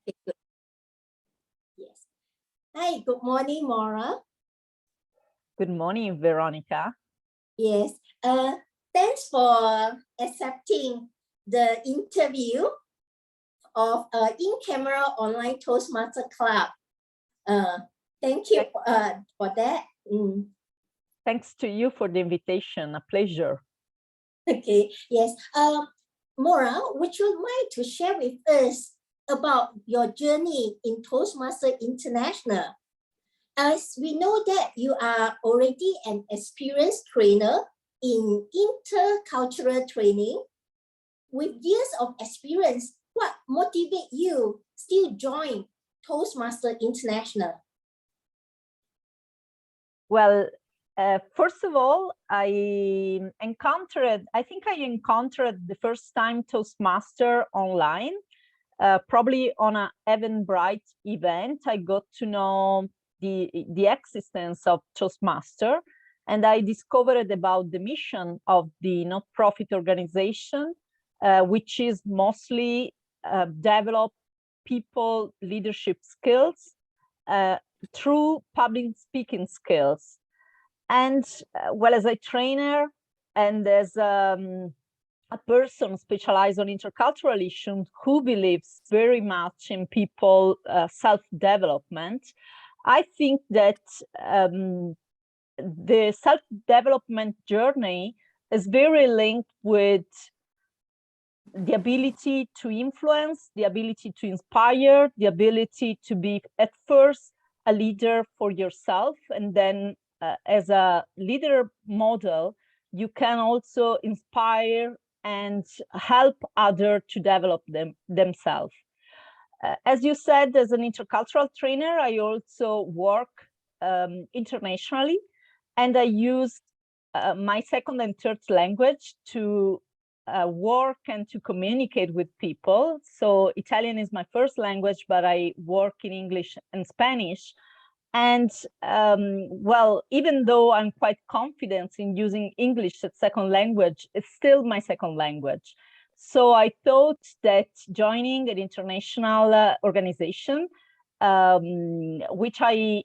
Okay, good. Yes. Hi, good morning, Maura. Good morning, Veronica. Yes. Thanks for accepting the interview of in-camera online Toastmaster Club. Thank you for that. Thanks to you for the invitation. A pleasure. Okay. Yes. Maura, would you like to share with us about your journey in Toastmasters International? As we know that you are already an experienced trainer in intercultural training. With years of experience, what motivates you still join Toastmasters International? Well, first of all, I think I encountered the first time Toastmaster online, probably on an Eventbrite event. I got to know the existence of Toastmaster, and I discovered about the mission of the not-profit organization, which is mostly develop people leadership skills through public speaking skills. And well, as a trainer and as a person specialized on intercultural issues who believes very much in people self-development, I think that the self-development journey is very linked with the ability to influence, the ability to inspire, the ability to be at first a leader for yourself, and then as a leader model, you can also inspire and help others to develop themselves. As you said, as an intercultural trainer, I also work internationally, and I use my second and third language to work and to communicate with people. So Italian is my first language, but I work in English and Spanish. And well, even though I'm quite confident in using English as second language, it's still my second language. So I thought that joining an international organization, which I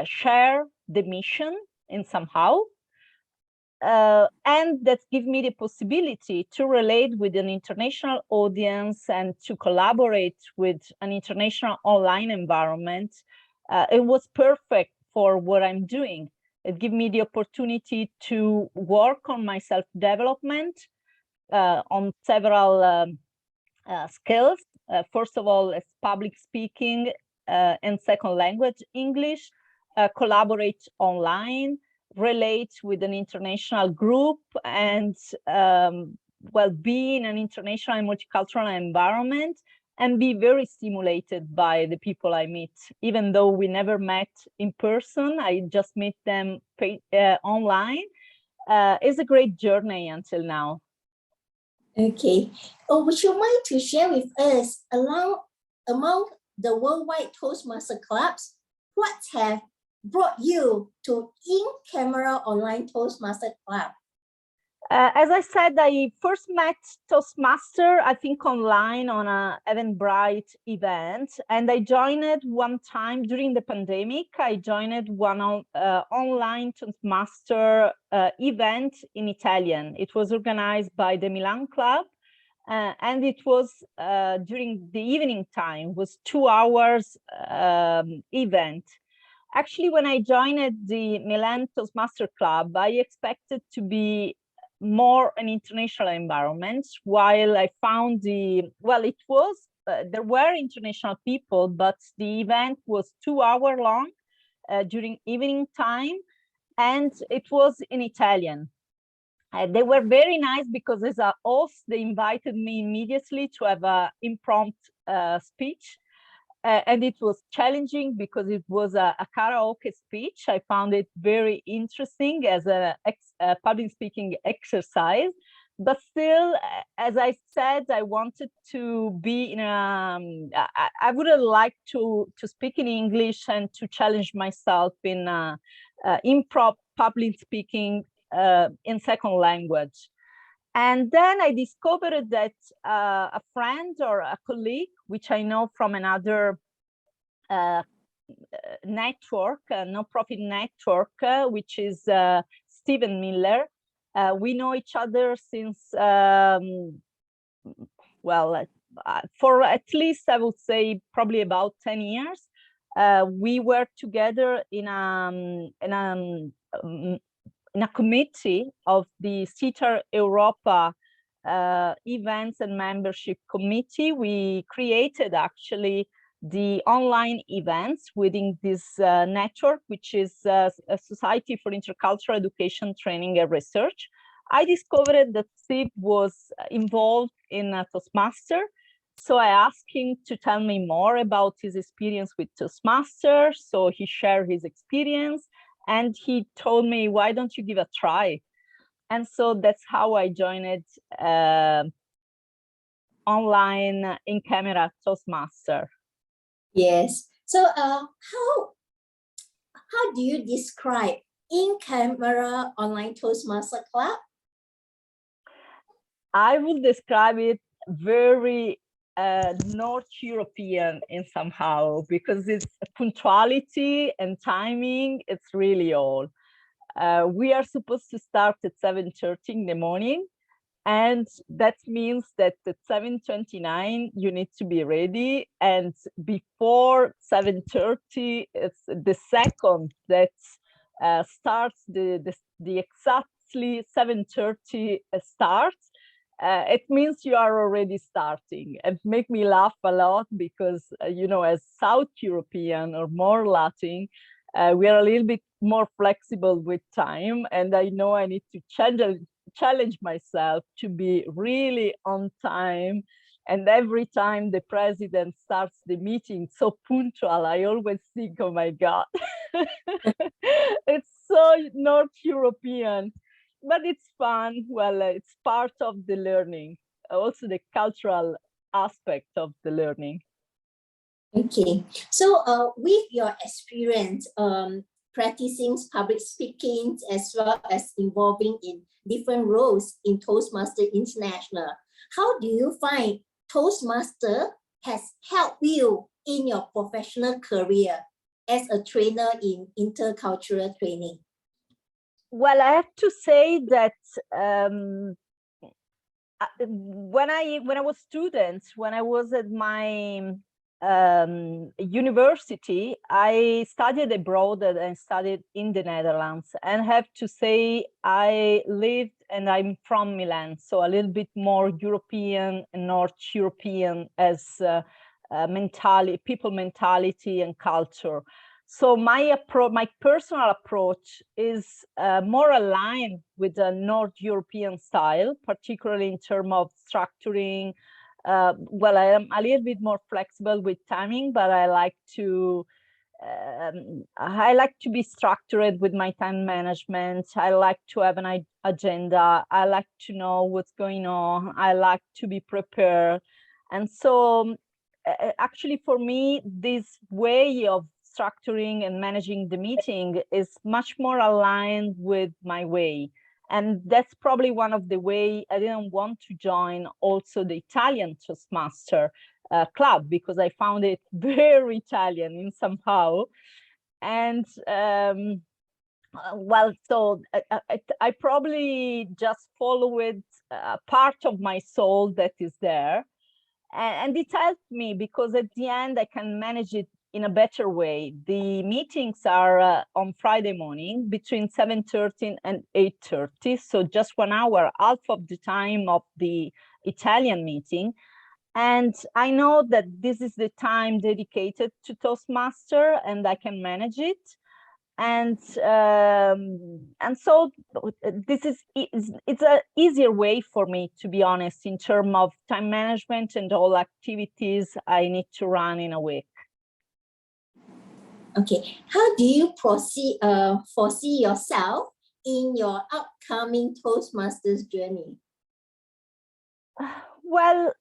share the mission in somehow, and that gives me the possibility to relate with an international audience and to collaborate with an international online environment. It was perfect for what I'm doing. It gave me the opportunity to work on my self-development on several skills. First of all, as public speaking and second language English, collaborate online, relate with an international group, and well, be in an international and multicultural environment, and be very stimulated by the people I meet. Even though we never met in person, I just meet them online. It's a great journey until now. Okay. Would you mind to share with us, among the worldwide Toastmaster clubs, what have brought you to in-camera online Toastmaster club? As I said, I first met Toastmaster, I think online on an Eventbrite event, and I joined it one time during the pandemic. I joined one online Toastmaster event in Italian. It was organized by the Milan Club, and it was during the evening time. It was 2 hours event. Actually, when I joined the Milan Toastmaster Club, I expected to be more an international environment, while I found well, it was, there were international people, but the event was 2 hours long during evening time, and it was in Italian. They were very nice because as a host, they invited me immediately to have an impromptu speech. And it was challenging because it was a karaoke speech. I found it very interesting as a public speaking exercise. But still, as I said, I wanted to be in a, I would have liked to speak in English and to challenge myself in improv public speaking in second language. And then I discovered that a friend or a colleague, which I know from another network, a non-profit network, which is Stephen Miller. We know each other since, well, for at least, I would say, probably about 10 years. We were together in a committee of the CITAR Europa events and membership committee. We created actually the online events within this network, which is a Society for Intercultural Education, Training and Research. I discovered that Steve was involved in a Toastmaster. So I asked him to tell me more about his experience with Toastmasters. So he shared his experience and he told me, why don't you give a try? And so that's how I joined online in-camera Toastmaster. Yes. So how do you describe in-camera online Toastmaster club? I would describe it very North European in somehow, because it's punctuality and timing. It's really all. We are supposed to start at 7:30 in the morning. And that means that at 7:29, you need to be ready. And before 7:30, it's the second that starts the exactly 7:30 starts. It means you are already starting. And make me laugh a lot because, you know, as South European or more Latin, we are a little bit more flexible with time. And I know I need to challenge myself to be really on time. And every time the president starts the meeting so punctual, I always think, oh my God, it's so North European, but it's fun. Well, it's part of the learning, also the cultural aspect of the learning. Okay, so with your experience practicing public speaking as well as involving in different roles in Toastmasters International, how do you find Toastmaster has helped you in your professional career as a trainer in intercultural training? Well, I have to say that when I was student, when I was at my university, I studied abroad and I studied in the Netherlands, and I have to say I lived, and I'm from Milan, so a little bit more European and North European as people mentality and culture. So my personal approach is more aligned with the North European style, particularly in terms of structuring. Well, I am a little bit more flexible with timing, but I like to be structured with my time management. I like to have an agenda. I like to know what's going on. I like to be prepared. And so actually for me, this way of structuring and managing the meeting is much more aligned with my way. And that's probably one of the way I didn't want to join also the Italian Toastmaster club, because I found it very Italian in somehow. And well, so I probably just followed part of my soul that is there. And it helped me because at the end I can manage it in a better way. The meetings are on Friday morning between 7:30 and 8:30. So just 1 hour, half of the time of the Italian meeting. And I know that this is the time dedicated to Toastmaster and I can manage it. And so this is it's an easier way for me, to be honest, in terms of time management and all activities I need to run in a week. Okay, how do you foresee yourself in your upcoming Toastmasters journey? Well,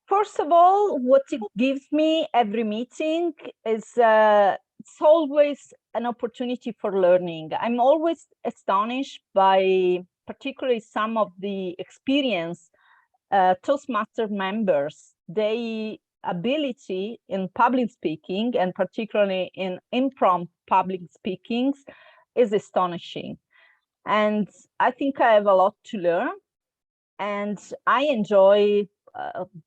first of all, what it gives me every meeting is it's always an opportunity for learning. I'm always astonished by particularly some of the experienced Toastmaster members, their ability in public speaking, and particularly in impromptu public speakings, is astonishing. And I think I have a lot to learn, and I enjoy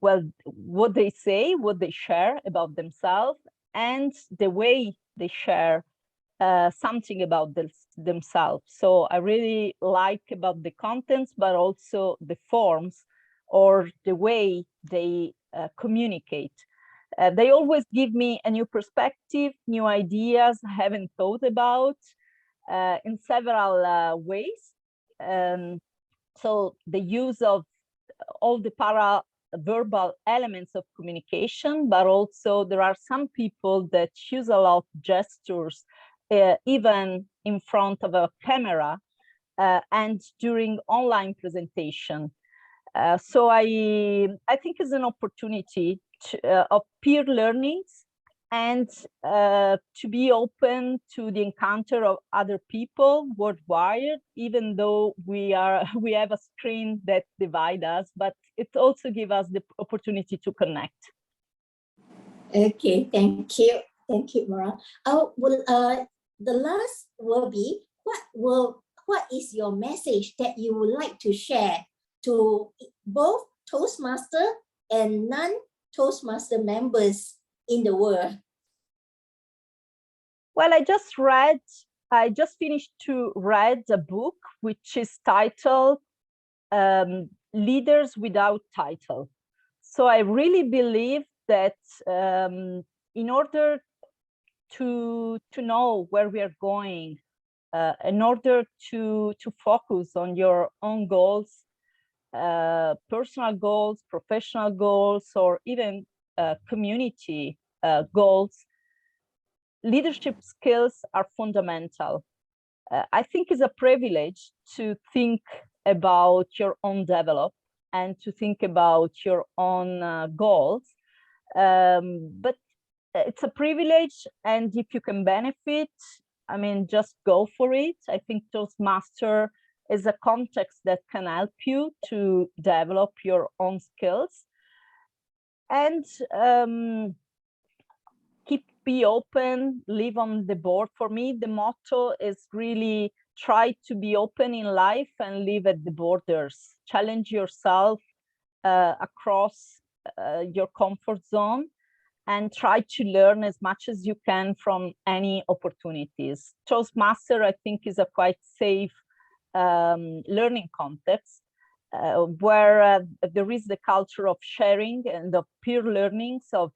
well, what they say, what they share about themselves, and the way they share something about themselves. So I really like about the contents, but also the forms or the way they communicate. They always give me a new perspective, new ideas I haven't thought about in several ways. So the use of all the para-verbal elements of communication, but also there are some people that use a lot of gestures, even in front of a camera and during online presentation. So I think it's an opportunity of peer learnings and to be open to the encounter of other people worldwide, even though we have a screen that divides us, but it also gives us the opportunity to connect. Okay, thank you, Maura. The last will be what is your message that you would like to share to both Toastmaster and non-Toastmaster members in the world? Well, I just finished to read a book which is titled Leaders Without Title. So I really believe that in order to know where we are going, in order to focus on your own goals, personal goals, professional goals, or even community goals, leadership skills are fundamental. I think it's a privilege to think about your own development and to think about your own goals. But it's a privilege, and if you can benefit, I mean, just go for it. I think Toastmaster is a context that can help you to develop your own skills. And be open, live on the board. For me, the motto is really try to be open in life and live at the borders. Challenge yourself across your comfort zone and try to learn as much as you can from any opportunities. Toastmaster, I think, is a quite safe learning context where there is the culture of sharing and of peer learnings, of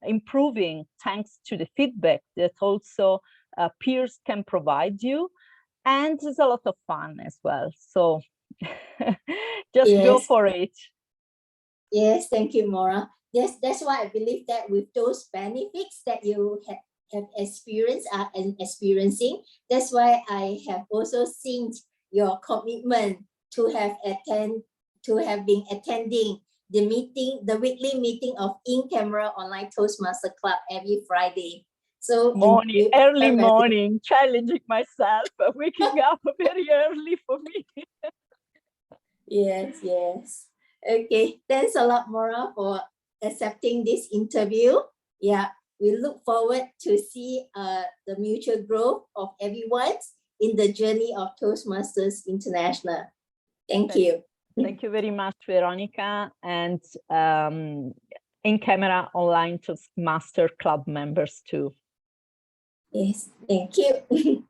improving thanks to the feedback that also peers can provide you. And there's a lot of fun as well. So just go for it. Yes, thank you, Maura. Yes, that's why I believe that with those benefits that you have experienced and experiencing, that's why I have also seen your commitment to have been attending the weekly meeting of in-camera online Toastmaster Club every Friday. So early morning, challenging myself, waking up very early for me. Yes. Okay, thanks a lot, Maura, for accepting this interview. Yeah, we look forward to see the mutual growth of everyone in the journey of Toastmasters International. Thank you. Thank you very much, Veronica, and in-camera online Toastmaster Club members too. Yes, thank you.